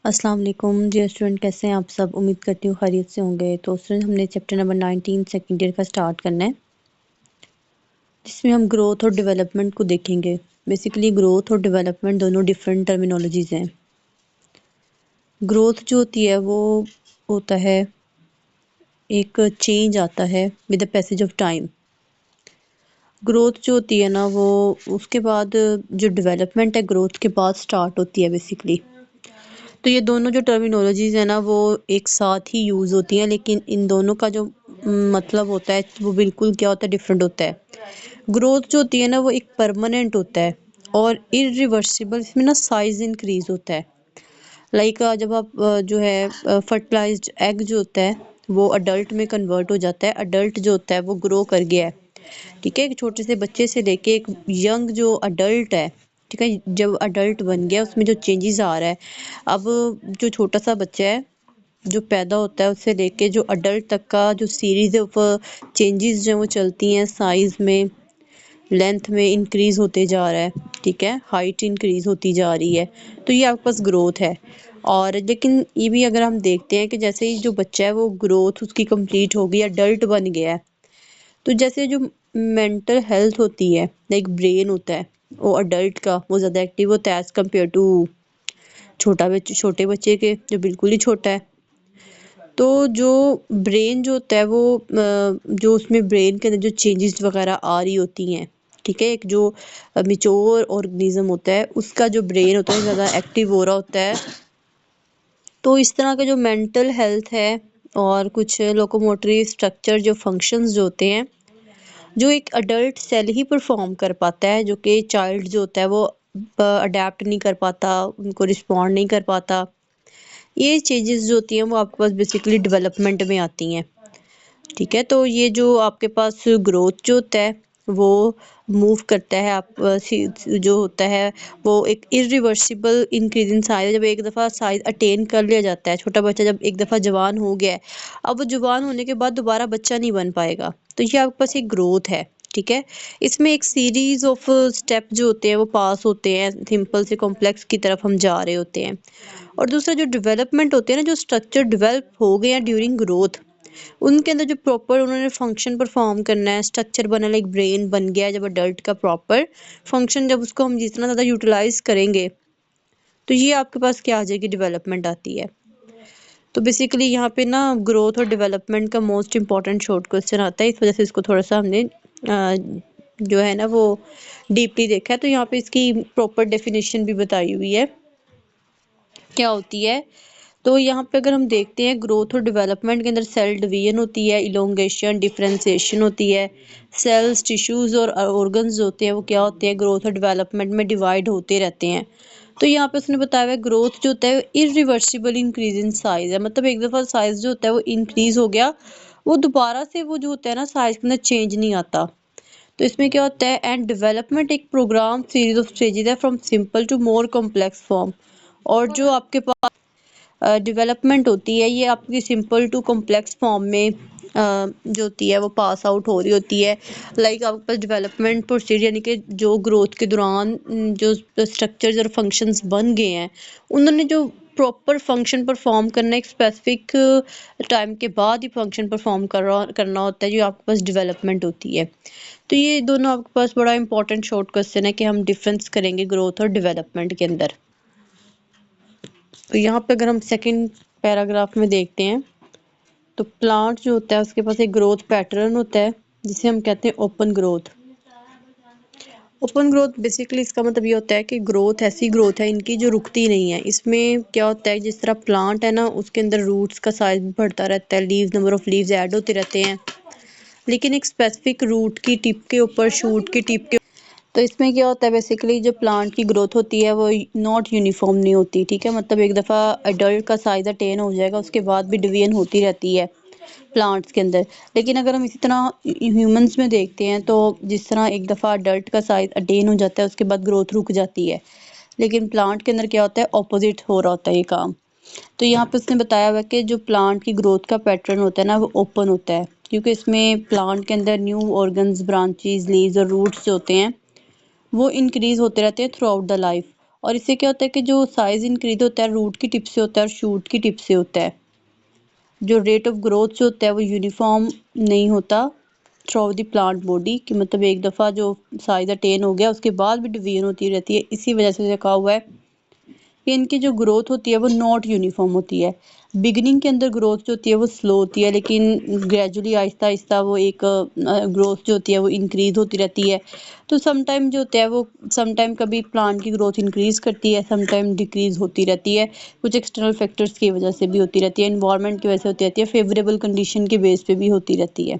अस्सलाम वालेकुम dear student, कैसे हैं आप सब। उम्मीद करती हूँ खैरियत से होंगे। तो स्टूडेंट, हमने चैप्टर नंबर 19 सेकेंड ईयर का स्टार्ट करना है, जिसमें हम ग्रोथ और डेवलपमेंट को देखेंगे। बेसिकली ग्रोथ और डेवलपमेंट दोनों डिफरेंट टर्मिनोलॉजीज़ हैं। ग्रोथ जो होती है वो होता है, एक चेंज आता है with the passage of time. Growth जो होती है ना, वो उसके बाद जो डेवलपमेंट है ग्रोथ के बाद स्टार्ट होती है बेसिकली। तो ये दोनों जो टर्मिनोलॉजीज़ है ना, वो एक साथ ही यूज़ होती हैं, लेकिन इन दोनों का जो मतलब होता है वो बिल्कुल क्या होता है, डिफरेंट होता है। ग्रोथ जो होती है ना, वो एक परमानेंट होता है और इरिवर्सिबल। इसमें ना साइज इंक्रीज होता है। लाइक जब आप जो है फर्टिलाइज्ड एग जो होता है वो अडल्ट में कन्वर्ट हो जाता है। अडल्ट जो होता है वो ग्रो कर गया है, ठीक है। एक छोटे से बच्चे से लेके एक यंग जो अडल्ट है, ठीक है, जब अडल्ट बन गया उसमें जो चेंजेस आ रहा है। अब जो छोटा सा बच्चा है जो पैदा होता है उससे लेके जो अडल्ट तक का जो सीरीज ऑफ चेंजेस जो वो चलती हैं, साइज में, लेंथ में इंक्रीज होते जा रहा है, ठीक है, हाइट इंक्रीज होती जा रही है। तो ये आपके पास ग्रोथ है। और लेकिन ये भी अगर हम देखते हैं कि जैसे ही जो बच्चा है वो ग्रोथ उसकी कंप्लीट हो गई, अडल्ट बन गया है, तो जैसे जो मेंटल हेल्थ होती है, लाइक ब्रेन होता है वो अडल्ट का वो ज़्यादा एक्टिव होता है एज़ कम्पेयर टू छोटे बच्चे के जो बिल्कुल ही छोटा है। तो जो ब्रेन जो होता है वो जो उसमें ब्रेन के अंदर जो चेंजेस वगैरह आ रही होती हैं, ठीक है, एक जो मिच्योर ऑर्गेनिज्म होता है उसका जो ब्रेन होता है ज़्यादा एक्टिव हो रहा होता है। तो इस तरह का जो मेंटल हेल्थ है और कुछ लोकोमोटरी स्ट्रक्चर जो फंक्शंस जो होते हैं, जो एक अडल्ट सेल ही परफॉर्म कर पाता है, जो कि चाइल्ड जो होता है वो अडेप्ट नहीं कर पाता, उनको रिस्पॉन्ड नहीं कर पाता। ये चेंजेस जो होती हैं वो आपके पास बेसिकली डेवलपमेंट में आती हैं, ठीक है। तो ये जो आपके पास ग्रोथ जो होता है वो मूव करता है जो होता है वो एक इरिवर्सिबल इंक्रीज इन साइज। जब एक दफ़ा साइज अटेन कर लिया जाता है, छोटा बच्चा जब एक दफ़ा जवान हो गया है, अब वो जवान होने के बाद दोबारा बच्चा नहीं बन पाएगा। तो ये आपके पास एक ग्रोथ है, ठीक है। इसमें एक सीरीज ऑफ स्टेप जो होते हैं वो पास होते हैं, सिंपल से कॉम्प्लेक्स की तरफ हम जा रहे होते हैं। और दूसरा जो डेवलपमेंट होते हैं ना, जो स्ट्रक्चर डेवलप हो गए हैं ड्यूरिंग ग्रोथ, उनके अंदर जो प्रॉपर उन्होंने फंक्शन परफॉर्म करना है, स्ट्रक्चर बना, लाइक ब्रेन बन गया है जब अडल्ट का प्रॉपर फंक्शन, जब उसको हम जितना ज़्यादा यूटिलाइज करेंगे तो ये आपके पास क्या आ जाएगी, डेवलपमेंट आती है। तो बेसिकली यहाँ पे ना ग्रोथ और डेवलपमेंट का मोस्ट इंपॉर्टेंट शॉर्ट क्वेश्चन आता है, इस वजह से इसको थोड़ा सा हमने जो है ना वो डीपली देखा है। तो यहाँ पे इसकी प्रॉपर डेफिनेशन भी बताई हुई है क्या होती है। तो यहाँ पे अगर हम देखते हैं ग्रोथ और डेवलपमेंट के अंदर सेल डिवीजन होती है, इलोंगेशन, डिफरेंशिएशन होती है। सेल्स, टिश्यूज और ऑर्गन्स होते हैं वो क्या होते हैं, ग्रोथ और डेवलपमेंट में डिवाइड होते रहते हैं। तो यहाँ पे उसने बताया हुआ है ग्रोथ जो होता है इरिवर्सिबल इंक्रीज इन साइज है, मतलब एक दफ़ा साइज जो होता है वो इंक्रीज हो गया, वो दोबारा से वो जो होता है ना साइज के अंदर चेंज नहीं आता। तो इसमें क्या होता है, एंड डेवलपमेंट एक प्रोग्राम सीरीज ऑफ स्टेजेस है from simple to more complex form. और जो आपके पास डेवलपमेंट होती है ये आपकी सिंपल टू कॉम्प्लेक्स फॉर्म में जो होती है वो पास आउट हो रही होती है। लाइक आपके पास डेवलपमेंट प्रोसीजर यानी कि जो ग्रोथ के दौरान जो स्ट्रक्चर्स और फंक्शंस बन गए हैं, उन्होंने जो प्रॉपर फंक्शन परफॉर्म करना एक स्पेसिफिक टाइम के बाद ही फंक्शन परफॉर्म करना होता है, जो आपके पास डेवलपमेंट होती है। तो ये दोनों आपके पास बड़ा इंपॉर्टेंट शॉर्ट क्वेश्चन है कि हम डिफरेंस करेंगे ग्रोथ और डेवलपमेंट के अंदर। तो यहाँ पे अगर हम सेकंड पैराग्राफ में देखते हैं तो प्लांट जो होता है उसके पास एक ग्रोथ पैटर्न होता है जिसे हम कहते हैं open growth. Open growth basically इसका मतलब ये होता है कि ग्रोथ ऐसी ग्रोथ है इनकी जो रुकती नहीं है। इसमें क्या होता है, जिस तरह प्लांट है ना उसके अंदर रूट्स का साइज भी बढ़ता रहता है, leaves, number of leaves add होते रहते हैं, लेकिन एक स्पेसिफिक रूट की टिप के ऊपर, शूट की टिप के, तो इसमें क्या होता है बेसिकली जो प्लांट की ग्रोथ होती है वो नॉट यूनिफॉर्म नहीं होती, ठीक है। मतलब एक दफ़ा अडल्ट का साइज अटेन हो जाएगा उसके बाद भी डिवीजन होती रहती है प्लांट्स के अंदर। लेकिन अगर हम इसी तरह ह्यूमंस में देखते हैं तो जिस तरह एक दफ़ा अडल्ट का साइज अटेन हो जाता है उसके बाद ग्रोथ रुक जाती है, लेकिन प्लांट के अंदर क्या होता है, ऑपोजिट हो रहा होता है ये काम। तो यहाँ पे उसने बताया हुआ है कि जो प्लांट की ग्रोथ का पैटर्न होता है ना वो ओपन होता है, क्योंकि इसमें प्लांट के अंदर न्यू ऑर्गन्स, ब्रांचेस, लीव्स और रूट्स जो होते हैं वो इंक्रीज होते रहते हैं थ्रू आउट द लाइफ। और इससे क्या होता है कि जो साइज इंक्रीज होता है रूट की टिप से होता है और शूट की टिप से होता है। जो रेट ऑफ ग्रोथ जो होता है वो यूनिफॉर्म नहीं होता थ्रू द प्लांट बॉडी, कि मतलब एक दफ़ा जो साइज अटेन हो गया उसके बाद भी डिवीजन होती रहती है। इसी वजह से लिखा हुआ है कि इनकी जो ग्रोथ होती है वो नॉट यूनिफॉर्म होती है। बिगिनिंग के अंदर ग्रोथ जो होती है वो स्लो होती है, लेकिन ग्रेजुअली आहिस्ता आहिस्ता वो एक ग्रोथ जो होती है वो इंक्रीज होती रहती है। तो सम टाइम जो होता है वो सम टाइम कभी प्लांट की ग्रोथ इंक्रीज करती है, सम टाइम डिक्रीज होती रहती है। कुछ एक्सटर्नल फैक्टर्स की वजह से भी होती रहती है, इन्वायरमेंट की वजह से होती रहती है, फेवरेबल कंडीशन के बेस पे भी होती रहती है।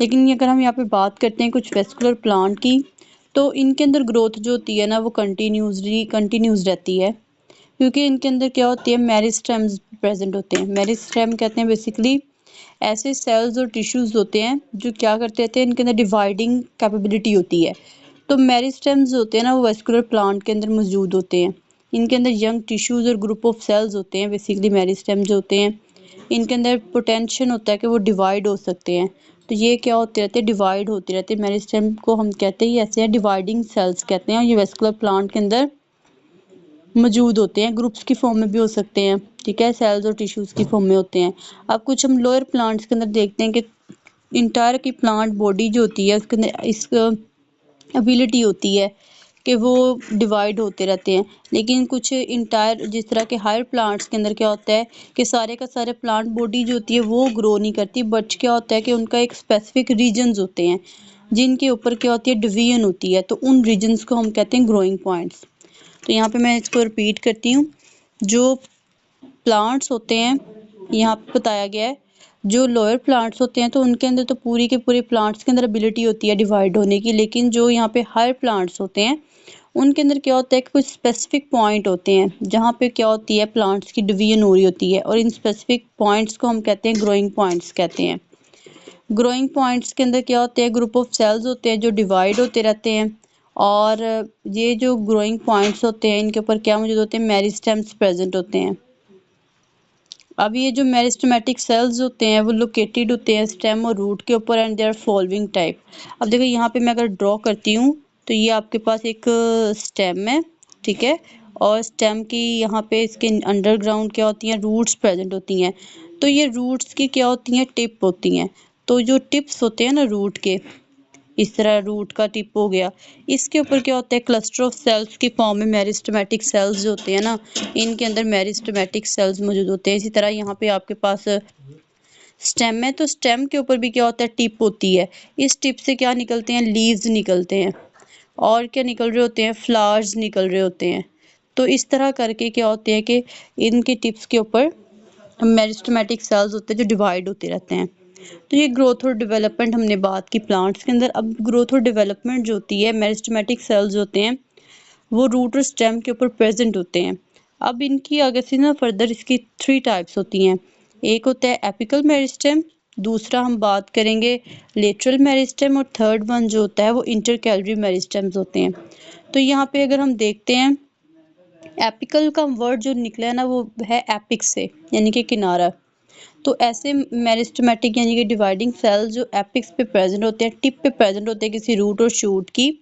लेकिन अगर हम यहाँ पे बात करते हैं कुछ वेस्कुलर प्लांट की, तो इनके अंदर ग्रोथ जो होती है ना वो कंटिन्यूज रहती है, क्योंकि इनके अंदर क्या होती है मेरिस्टेम्स प्रेजेंट होते हैं। मेरिस्टेम कहते हैं बेसिकली ऐसे सेल्स और टिश्यूज होते हैं जो क्या करते रहते हैं, इनके अंदर डिवाइडिंग कैपेबिलिटी होती है। तो मेरिस्टेम्स होते हैं ना वो वेस्कुलर प्लांट के अंदर मौजूद होते हैं। इनके अंदर यंग टिश्यूज और ग्रुप ऑफ सेल्स होते हैं, बेसिकली मेरिस्टेम जो होते हैं इनके अंदर पोटेंशियल होता है कि वो डिवाइड हो सकते हैं। तो ये क्या होते रहते हैं, डिवाइड होते रहते हैं। मेरिस्टेम को हम कहते हैं ऐसे हैं, डिवाइडिंग सेल्स कहते हैं, और ये वेस्कुलर प्लांट के अंदर मौजूद होते हैं। ग्रुप्स की फॉर्म में भी हो सकते हैं, ठीक है, सेल्स और टिश्यूज की फॉर्म में होते हैं। अब कुछ हम लोअर प्लांट्स के अंदर देखते हैं कि इंटायर की प्लांट बॉडी जो होती है उसके अंदर इस एबिलिटी होती है कि वो डिवाइड होते रहते हैं। लेकिन कुछ इंटायर जिस तरह के हायर प्लांट्स के अंदर क्या होता है कि सारे का सारे प्लांट बॉडी जो होती है वो ग्रो नहीं करती, बट क्या होता है कि उनका एक स्पेसिफिक रीजन्स होते हैं जिनके ऊपर क्या होती है डिवीजन होती है, तो उन रीजन्स को हम कहते हैं ग्रोइंग पॉइंट्स। तो यहाँ पे मैं इसको रिपीट करती हूँ। जो प्लांट्स होते हैं यहाँ पे बताया गया है, जो लोअर प्लांट्स होते हैं तो उनके अंदर तो पूरी के पूरे प्लांट्स के अंदर एबिलिटी होती है डिवाइड होने की, लेकिन जो यहाँ पे हायर प्लांट्स होते हैं उनके अंदर क्या होता है कि कुछ स्पेसिफिक पॉइंट होते हैं जहाँ पे क्या होती है प्लांट्स की डिवीजन हो रही होती है, और इन स्पेसिफिक पॉइंट्स को हम कहते हैं ग्रोइंग पॉइंट्स कहते हैं। ग्रोइंग पॉइंट्स के अंदर क्या होते हैं, ग्रुप ऑफ सेल्स होते हैं जो डिवाइड होते रहते हैं। और ये जो ग्रोइंग पॉइंट्स होते हैं इनके ऊपर क्या मौजूद होते हैं, मेरिस्टेम्स प्रेजेंट होते हैं। अब ये जो मेरिस्टेमेटिक सेल्स होते हैं वो लोकेटेड होते हैं स्टेम और रूट के ऊपर, and they are following type. अब देखो यहाँ पे मैं अगर ड्रॉ करती हूँ तो ये आपके पास एक स्टेम है, ठीक है, और स्टेम की यहाँ पे इसके अंडरग्राउंड क्या होती हैं, रूट्स प्रेजेंट होती हैं। तो ये रूट्स की क्या होती हैं, टिप होती हैं। तो जो टिप्स होते हैं ना रूट के, इस तरह रूट का टिप हो गया, इसके ऊपर क्या होता है क्लस्टर ऑफ सेल्स की फॉर्म में मेरिस्टेमेटिक सेल्स जो होते हैं ना, इनके अंदर मेरिस्टेमेटिक सेल्स मौजूद होते हैं। इसी तरह यहाँ पे आपके पास स्टेम है, तो स्टेम के ऊपर भी क्या होता है, टिप होती है। इस टिप से क्या निकलते हैं, लीव्स निकलते हैं, और क्या निकल रहे होते हैं, फ्लावर्स निकल रहे होते हैं। तो इस तरह करके क्या होते हैं कि इनके टिप्स के ऊपर मेरिस्टेमेटिक सेल्स होते हैं जो डिवाइड होते रहते हैं। तो ये ग्रोथ और डेवलपमेंट हमने बात की प्लांट्स के अंदर। अब ग्रोथ और डेवलपमेंट जो होती है, मेरिस्टेमेटिक सेल्स होते हैं वो रूट और स्टेम के ऊपर प्रेजेंट होते हैं। अब इनकी आगे से ना फर्दर इसकी 3 टाइप्स होती हैं। एक होता है एपिकल मेरिस्टेम, दूसरा हम बात करेंगे लेटरल मेरिस्टेम, और थर्ड वन जो होता है वो इंटरकैलरी मेरिस्टेम्स होते हैं। तो यहाँ पे अगर हम देखते हैं एपिकल का वर्ड जो निकला है ना वो है एपिक से, यानी कि किनारा। तो ऐसे मेरिस्टेमेटिक यानी कि डिवाइडिंग सेल्स जो एपिक्स पे प्रेजेंट होते हैं, टिप पे प्रेजेंट होते हैं किसी रूट और शूट की।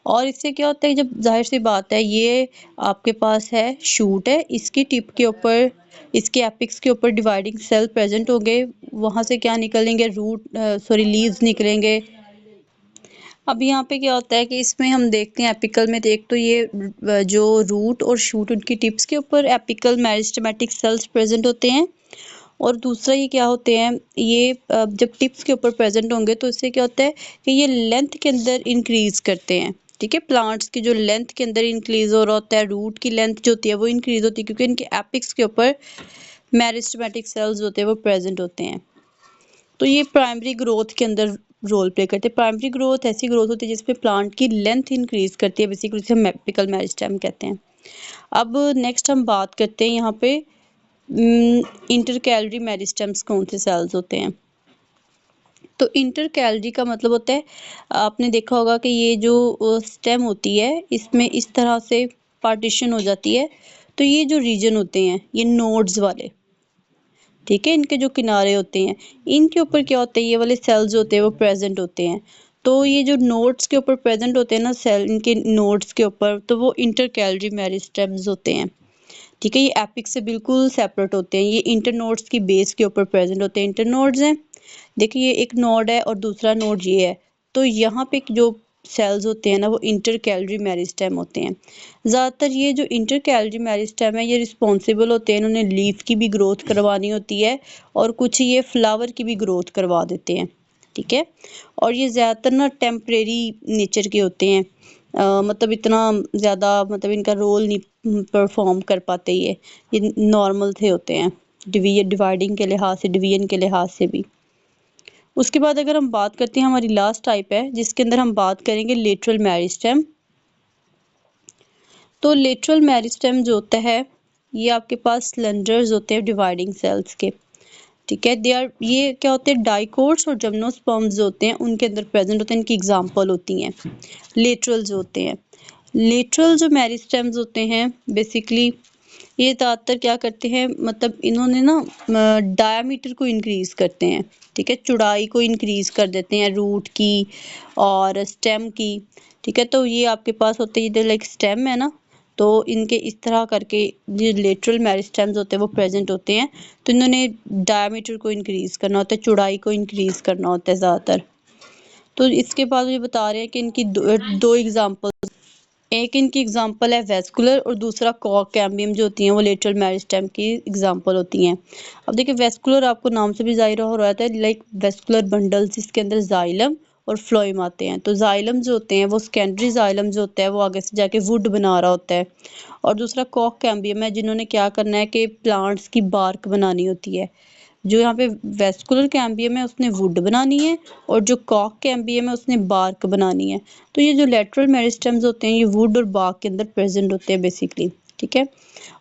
और इससे क्या होता है, जब जाहिर सी बात है ये आपके पास है शूट है, इसकी टिप के ऊपर इसके एपिक्स के ऊपर डिवाइडिंग सेल प्रेजेंट होंगे, वहाँ से क्या निकलेंगे, लीव्स निकलेंगे। अब यहाँ पे क्या होता है कि इसमें हम देखते हैं एपिकल में, एक तो ये जो रूट और शूट उनकी टिप्स के ऊपर एपिकल मेरिस्टेमेटिक सेल्स प्रेजेंट होते हैं, और दूसरा ये क्या होते हैं, ये जब टिप्स के ऊपर प्रेजेंट होंगे तो इससे क्या होता है कि ये लेंथ के अंदर इंक्रीज करते हैं, ठीक है, प्लांट्स की जो लेंथ के अंदर इंक्रीज हो रहा होता है, रूट की लेंथ जो होती है वो इंक्रीज होती है, क्योंकि इनके एपिक्स के ऊपर मेरिस्टेमेटिक सेल्स होते हैं वो प्रेजेंट होते हैं। तो ये प्राइमरी ग्रोथ के अंदर रोल प्ले करते हैं। प्राइमरी ग्रोथ ऐसी ग्रोथ होती है जिसपे प्लांट की लेंथ इंक्रीज करती है, बेसिकली इसे हम एपिकल मेरिस्टेम कहते हैं। अब नेक्स्ट हम बात करते हैं यहाँ पे इंटरकैलरी मेरिस्टेम्स कौन से सेल्स होते हैं। तो इंटरकैलरी का मतलब होता है, आपने देखा होगा कि ये जो स्टेम होती है इसमें इस तरह से पार्टीशन हो जाती है। तो ये जो रीजन होते हैं ये नोड्स वाले, ठीक है, इनके जो किनारे होते हैं इनके ऊपर क्या होता है, ये वाले सेल्स होते हैं वो प्रेजेंट होते हैं। तो ये जो नोड्स के ऊपर प्रेजेंट होते हैं ना सेल, इनके नोड्स के ऊपर, तो वो इंटरकैलरी मेरिस्टेम्स होते हैं। ठीक है, ये एपिक से बिल्कुल सेपरेट होते हैं। ये इंटरनोड्स की बेस के ऊपर प्रेजेंट होते हैं। इंटरनोड्स हैं, देखिए ये एक नोड है और दूसरा नोड ये है। तो यहाँ पे जो सेल्स होते हैं ना वो इंटरकैलरी मेरिस्टेम होते हैं। ज़्यादातर ये जो इंटरकैलरी मेरिस्टेम है ये रिस्पॉन्सिबल होते हैं, इन्होंने लीफ की भी ग्रोथ करवानी होती है और कुछ ये फ्लावर की भी ग्रोथ करवा देते हैं। ठीक है, और ये ज़्यादातर ना टेम्परेरी नेचर के होते हैं। मतलब इतना ज़्यादा मतलब इनका रोल नहीं परफॉर्म कर पाते ये नॉर्मल से होते हैं डिवाइडिंग के लिहाज से, डिवीजन के लिहाज से भी। उसके बाद अगर हम बात करते हैं, हमारी लास्ट टाइप है जिसके अंदर हम बात करेंगे लेटरल मेरिस्टेम। तो लेटरल मेरिस्टेम जो होता है ये आपके पास सिलेंडर्स होते हैं डिवाइडिंग सेल्स के। ठीक है, ये क्या होते हैं, डाइकोट्स और जिम्नोस्पर्म्स जो होते हैं उनके अंदर प्रेजेंट होते हैं। इनकी एग्जांपल होती हैं लेटरल जो होते हैं। लेटरल जो मेरिस्टेम्स होते हैं बेसिकली ये ज़्यादातर क्या करते हैं, मतलब इन्होंने ना डायामीटर को इंक्रीज करते हैं। ठीक है, चौड़ाई को इंक्रीज कर देते हैं रूट की और स्टेम की। ठीक है, तो ये आपके पास होते हैं, इधर लाइक स्टेम है ना, तो इनके इस तरह करके जो लेटरल मेरिस्टेम्स होते हैं वो प्रेजेंट होते हैं। तो इन्होंने डायामीटर को इंक्रीज करना होता है, चौड़ाई को इंक्रीज करना होता है ज़्यादातर। तो इसके बाद ये बता रहे हैं कि इनकी दो एग्जाम्पल, एक इनकी एग्जांपल है वेस्कुलर और दूसरा कॉर्क कैम्बियम जो होती हैं वो लेटरल मेरिस्टेम की एग्जांपल होती हैं। अब देखिए वेस्कुलर आपको नाम से भी ज़ाहिर हो रहा है लाइक वेस्कुलर बंडल्स जिसके अंदर जाइलम और फ्लोएम आते हैं। तो जाइलम जो होते हैं वो सेकेंडरी जाइलम जो होता है वो आगे से जाके वुड बना रहा होता है, और दूसरा कॉर्क कैम्बियम है जिन्होंने क्या करना है कि प्लांट्स की बार्क बनानी होती है। जो यहाँ पे वेस्कुलर कैम्बियम है उसने वुड बनानी है और जो कॉर्क कैम्बियम है उसने बार्क बनानी है। तो ये जो लेटरल मेरिस्टेम्स होते हैं ये वुड और बार्क के अंदर प्रेजेंट होते हैं बेसिकली। ठीक है,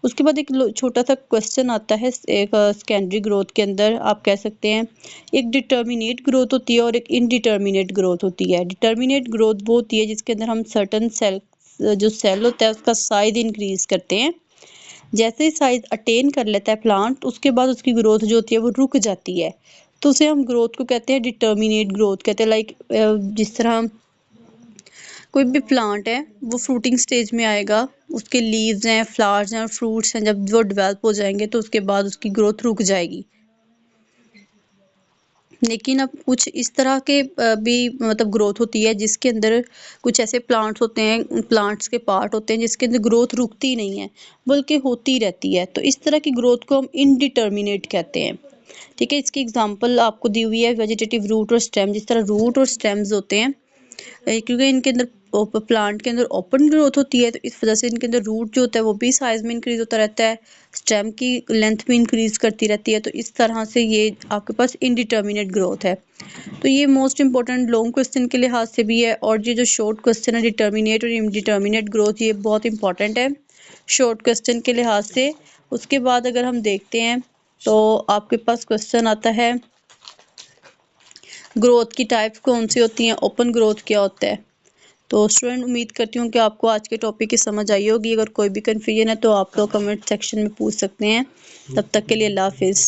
उसके बाद एक छोटा सा क्वेश्चन आता है एक सेकेंडरी ग्रोथ के अंदर, आप कह सकते हैं एक डिटर्मिनेट ग्रोथ होती है और एक इनडिटर्मिनेट ग्रोथ होती है। डिटर्मिनेट ग्रोथ वो होती है जिसके अंदर हम सर्टन सेल जो सेल होता है उसका साइज इंक्रीज करते हैं। जैसे ही साइज अटेन कर लेता है प्लांट उसके बाद उसकी ग्रोथ जो होती है वो रुक जाती है। तो उसे हम ग्रोथ को कहते हैं डिटर्मिनेट ग्रोथ कहते हैं। लाइक जिस तरह कोई भी प्लांट है वो फ्रूटिंग स्टेज में आएगा, उसके लीव्स हैं, फ्लावर्स हैं और फ्रूट्स हैं, जब वो डेवलप हो जाएंगे तो उसके बाद उसकी ग्रोथ रुक जाएगी। लेकिन अब कुछ इस तरह के भी मतलब ग्रोथ होती है जिसके अंदर कुछ ऐसे प्लांट्स होते हैं, प्लांट्स के पार्ट होते हैं जिसके अंदर ग्रोथ रुकती नहीं है बल्कि होती रहती है। तो इस तरह की ग्रोथ को हम इनडिटर्मिनेट कहते हैं। ठीक है, इसकी एग्जांपल आपको दी हुई है वेजिटेटिव रूट और स्टेम। जिस तरह रूट और स्टेम्स होते हैं क्योंकि इनके अंदर प्लांट के अंदर ओपन ग्रोथ होती है तो इस वजह से इनके अंदर रूट जो होता है वो भी साइज में इंक्रीज होता रहता है, स्टेम की लेंथ भी इंक्रीज करती रहती है। तो इस तरह से ये आपके पास इनडिटर्मिनेट ग्रोथ है। तो ये मोस्ट इंपॉर्टेंट लॉन्ग क्वेश्चन के लिहाज से भी है, और ये जो शॉर्ट क्वेश्चन है डिटर्मिनेट और इनडिटर्मिनेट ग्रोथ ये बहुत इंपॉर्टेंट है शॉर्ट क्वेश्चन के लिहाज से। उसके बाद अगर हम देखते हैं तो आपके पास क्वेश्चन आता है ग्रोथ की टाइप्स कौन सी होती हैं, ओपन ग्रोथ क्या होता है। तो स्टूडेंट उम्मीद करती हूँ कि आपको आज के टॉपिक की समझ आई होगी। अगर कोई भी कन्फ्यूजन है तो आप लोग कमेंट सेक्शन में पूछ सकते हैं। तब तक के लिए अल्लाह हाफिज़।